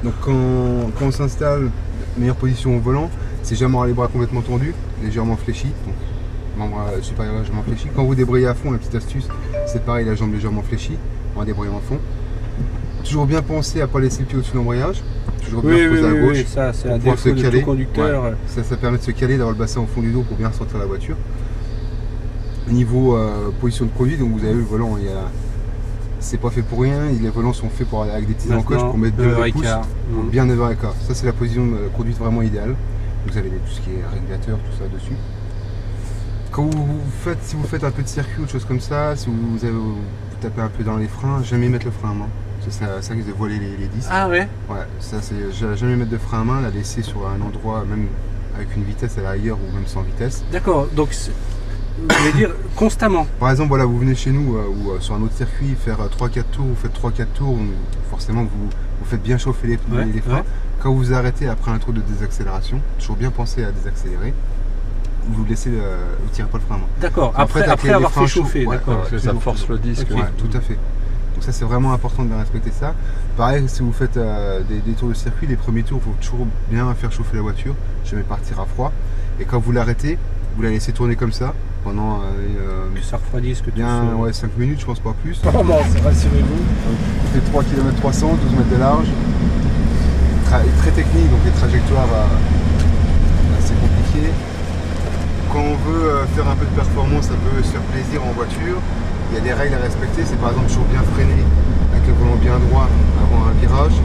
Donc quand on s'installe, meilleure position au volant, c'est jamais avoir les bras complètement tendus, légèrement fléchis. Donc, membre supérieur légèrement fléchi. Quand vous débrayez à fond, la petite astuce, c'est pareil, la jambe légèrement fléchie, en débrayant à fond. Toujours bien penser à ne pas laisser le pied au-dessus de l'embrayage. Toujours bien se poser à gauche. Oui, ça c'est un défaut de tout conducteur. Ouais. Ça permet de se caler, d'avoir le bassin au fond du dos pour bien sortir la voiture. Niveau position de conduite, donc vous avez vu le volant, c'est pas fait pour rien. Les volants sont faits avec des petits encoches pour mettre 2 pouces, bien 9h15. Ça c'est la position de conduite vraiment idéale. Vous avez tout ce qui est régulateur, tout ça dessus. Quand si vous faites un peu de circuit ou de choses comme ça, si vous tapez un peu dans les freins, jamais mettre le frein à main. Ça risque de voler les disques. Ah ouais? Ouais, ça c'est jamais mettre de frein à main, la laisser sur un endroit, même avec une vitesse à l'arrière ou même sans vitesse. D'accord, donc vous voulez dire constamment. Par exemple, voilà, vous venez chez nous ou sur un autre circuit faire 3-4 tours, vous faites 3-4 tours, forcément vous faites bien chauffer les freins. Ouais. Quand vous arrêtez après un tour de désaccélération, toujours bien penser à désaccélérer. Vous laissez, vous tirez pas le frein à main. D'accord, après avoir fait chauffer, d'accord. Parce que ça force le disque. Ouais, tout à fait. Donc ça c'est vraiment important de bien respecter ça. Pareil, si vous faites des tours de circuit, les premiers tours, il faut toujours bien faire chauffer la voiture, jamais partir à froid. Et quand vous l'arrêtez, vous la laissez tourner comme ça pendant que ça refroidisse, que bien 5 minutes, je pense pas plus. Oh non, rassurez-vous. Vous faites 3 km 300, 12 mètres de large. Très technique, donc les trajectoires assez compliquées. Quand on veut faire un peu de performance, un peu se faire plaisir en voiture, il y a des règles à respecter. C'est par exemple toujours bien freiner avec le volant bien droit avant un virage,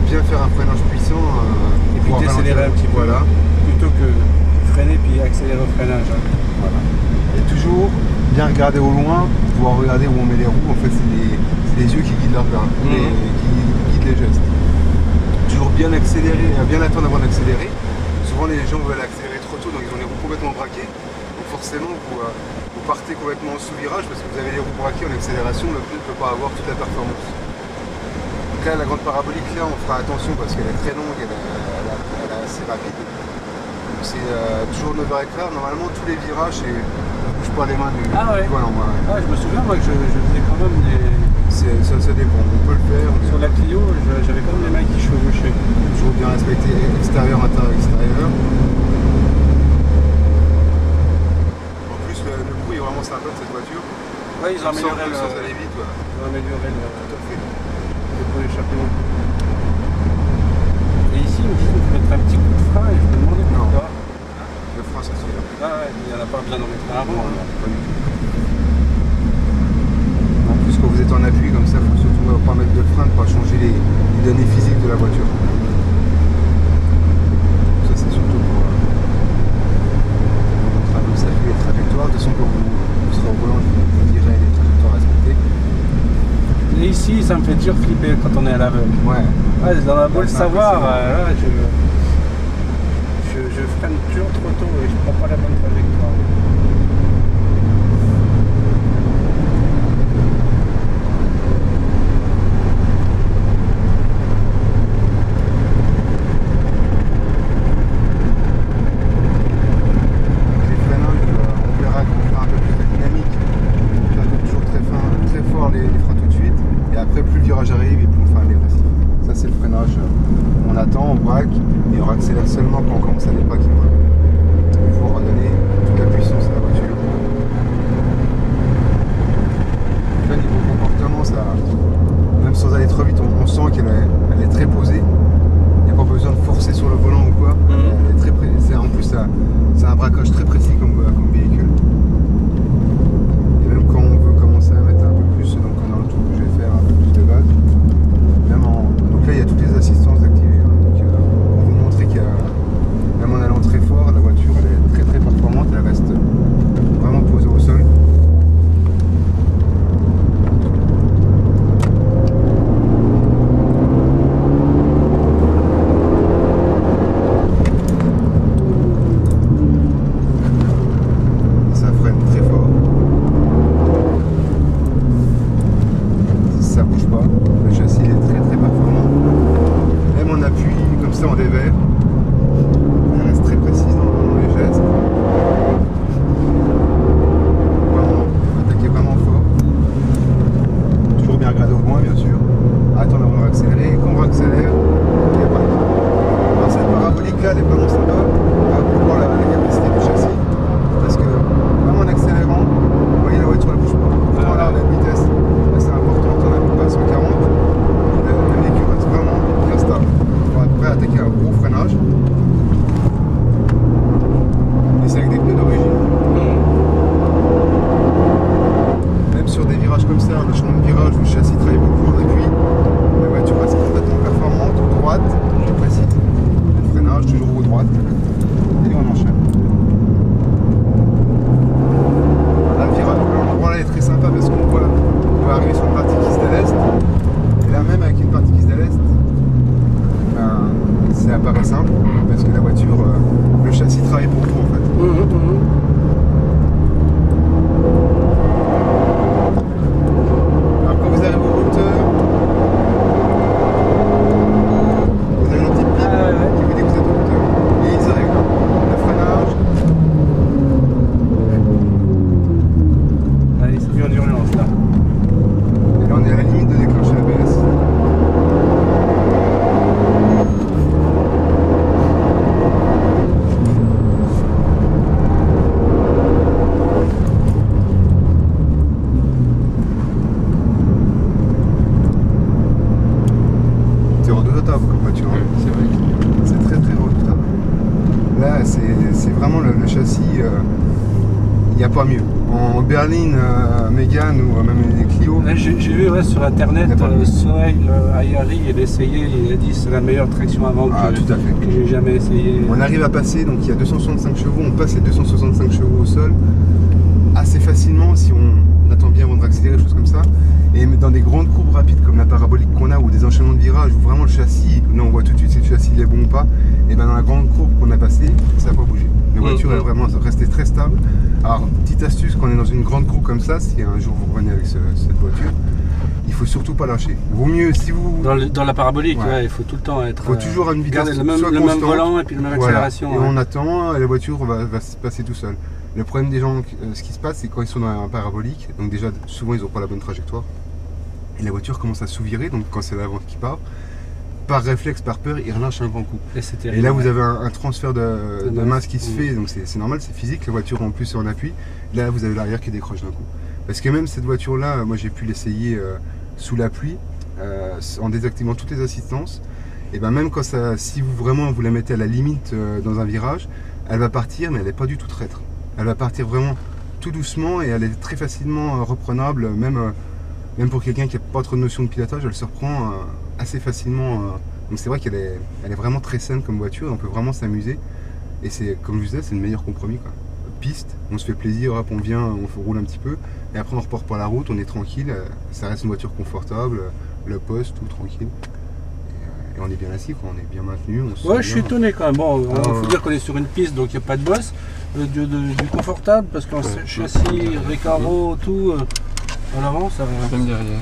bien faire un freinage puissant et puis décélérer un petit peu, voilà, plutôt que freiner puis accélérer au freinage. Hein. Voilà. Et toujours bien regarder au loin, pouvoir regarder où on met les roues. En fait, c'est les yeux qui guident leur regard, qui guident les gestes. Toujours bien accélérer, bien attendre avant d'accélérer. Souvent les gens veulent accélérer trop tôt, donc ils ont les roues complètement braquées. Donc forcément, vous partez complètement sous virage parce que vous avez les roues braquées en accélération, le pneu ne peut pas avoir toute la performance. Donc là, la grande parabolique, là, on fera attention parce qu'elle est très longue, elle est assez rapide. C'est toujours 9h15. Normalement, tous les virages, on ne bouge pas les mains du volant. Ah, je me souviens, moi, que je faisais quand même des... Ça dépend, on peut le faire. Sur la Clio, j'avais quand même les mains qui chevauchaient. Toujours bien respecter extérieur, intérieur, extérieur. En plus, le bruit est vraiment sympa de cette voiture. Ouais, ils ont amélioré le... aller vite, ouais. Ils ont amélioré le... Tout à fait. Pour l'échappement. Et ici, ils me disent de mettre un petit coup de frein et je me demandais pourquoi. Le frein, ça suffit. Ah ouais, il n'y en a pas besoin d'en mettre un avant. Non, pas du tout. En plus, quand vous êtes en appui comme ça, il faut surtout pas mettre de frein, ne pas changer les données physiques de la voiture. Ça, c'est surtout pour saluer les trajectoires. De toute façon, quand vous serez au volant, je vous dirai les trajectoires respectées. Et ici, ça me fait toujours flipper quand on est à l'aveugle. Ouais. Dans la beau le savoir, là, je freine toujours trop tôt et je prends pas la bonne trajectoire. J'arrive et plus on fait un dégressif. Ça c'est le freinage. On attend, on braque et on accélère seulement quand on commence à débraquer. Il faut redonner toute la puissance à la voiture. Là niveau comportement, ça, même sans aller trop vite, on sent qu'elle est très posée. Il n'y a pas besoin de forcer sur le volant ou quoi. Elle est très précise. En plus c'est un braquage très précis comme véhicule. Et même quand on veut commencer à mettre un peu plus, donc dans le tour que je vais faire un peu plus de base. Donc là il y a toutes les assistances activées. Donc, pour vous montrer qu'il y a, même en allant très fort, la voiture elle est très très performante, elle reste vraiment posée au sol. Ça freine très fort. Ça bouge pas. Le châssis est très très performant. Même en appui, comme ça en dévers, elle reste très précise dans les gestes. Vraiment, attaquer vraiment fort. Toujours bien regarder au loin bien sûr. Attendre avant d'accélérer. Et quand on accélère, redoutable comme voiture. Ouais, c'est vrai. C'est très très redoutable. Là, c'est vraiment le châssis, il n'y a pas mieux. En berline, Mégane ou même les Clio. J'ai vu sur internet, Sohail Ayari, il a essayé, il a dit c'est la meilleure traction avant tout à fait. que j'ai jamais essayé. On arrive à passer, donc il y a 265 chevaux, on passe les 265 chevaux au sol assez facilement si on attend bien avant de accélérer, des choses comme ça. Et dans des grandes courbes rapides comme la parabolique qu'on a ou des enchaînements de virages où vraiment le châssis, là on voit tout de suite si le châssis il est bon ou pas, et bien dans la grande courbe qu'on a passée, ça n'a pas bougé. La voiture est vraiment restée très stable. Alors, petite astuce, quand on est dans une grande courbe comme ça, si un jour vous revenez avec cette voiture, il faut surtout pas lâcher. Vaut mieux si vous... Dans la parabolique, il faut tout le temps être... Il faut toujours à une vitesse le même volant et puis la même accélération. Et on attend, et la voiture va se passer tout seul. Le problème des gens, ce qui se passe, c'est quand ils sont dans un parabolique, donc déjà, souvent ils n'ont pas la bonne trajectoire, et la voiture commence à sous-virer, donc quand c'est l'avant qui part, par réflexe, par peur, il relâche un grand coup. Et là, vous avez un transfert de masse qui se fait, donc c'est normal, c'est physique. La voiture en plus est en appui. Là, vous avez l'arrière qui décroche d'un coup. Parce que même cette voiture-là, moi j'ai pu l'essayer sous la pluie, en désactivant toutes les assistances. Et ben même quand si vous la mettez à la limite dans un virage, elle va partir, mais elle n'est pas du tout traître. Elle va partir vraiment tout doucement et elle est très facilement reprenable, même pour quelqu'un qui n'a pas trop de notion de pilotage, elle se reprend assez facilement. Donc c'est vrai qu'elle est vraiment très saine comme voiture, on peut vraiment s'amuser. Et c'est, comme je vous disais, c'est le meilleur compromis, quoi. Piste, on se fait plaisir, hop, on vient, on roule un petit peu, et après on repart par la route, on est tranquille, ça reste une voiture confortable, le poste, tout tranquille. Et on est bien assis, quoi, on est bien maintenu. Ouais, je suis étonné quand même. Bon, il faut dire qu'on est sur une piste, donc il n'y a pas de bosse. Du confortable, parce qu'en châssis, Recaro, tout, en avant, ça va. Même derrière.